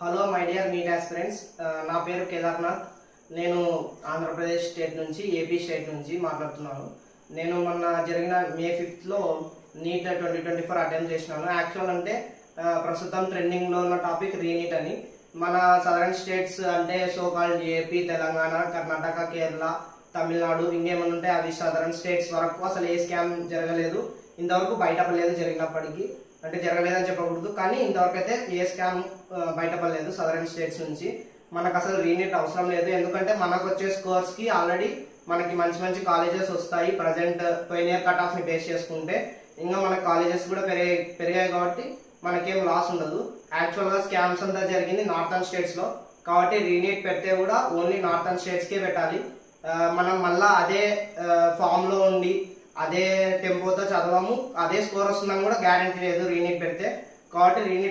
Hello my dear neat aspirants, నా పేరు కేదార్నాథ్. నేను ఆంధ్రప్రదేశ్ స్టేట్ నుంచి ఏపీ స్టేట్ నుంచి మాట్లాడుతున్నాను. నేను మొన్న జరిగిన మే 5th నీట్ 2024 అటెంప్ట్ చేసినాను. యాక్చువల్ అంటే ప్రస్తుతం ట్రెండింగ్లో ఉన్న టాపిక్ రీనీట్ అని. మన సదరన్ స్టేట్స్ అంటే సోకాల్డ్ ఏపీ, తెలంగాణ, కర్ణాటక, కేరళ, తమిళనాడు ఇంకేమైనా ఉంటే అవి సదరన్ స్టేట్స్ వరకు అసలు ఏ స్కామ్ జరగలేదు. ఇంతవరకు బయటపడలేదు. జరిగినప్పటికీ అంటే జరగలేదని చెప్పకూడదు, కానీ ఇంతవరకు అయితే ఏ స్కామ్ బయటపడలేదు సదరన్ స్టేట్స్ నుంచి. మనకు అసలు రీనీట్ అవసరం లేదు, ఎందుకంటే మనకు వచ్చే స్కోర్స్ కి ఆల్రెడీ మనకి మంచి మంచి కాలేజెస్ వస్తాయి. ప్రజెంట్ పోయిన ఇయర్ కట్ ఆఫ్ ని బేస్ చేసుకుంటే ఇంకా మన కాలేజెస్ కూడా పెరిగాయి కాబట్టి మనకేం లాస్ ఉండదు. యాక్చువల్ గా స్కామ్స్ అంతా జరిగింది నార్థన్ స్టేట్స్ లో, కాబట్టి రీనీట్ పెడితే కూడా ఓన్లీ నార్థన్ స్టేట్స్ కే పెట్టాలి. మనం మళ్ళా అదే ఫామ్ లో ఉండి అదే టెంపోతో చదవము, అదే స్కోర్ వస్తుందని కూడా గ్యారంటీ లేదు రీనీట్ పెడితే. కాబట్టి రీనీట్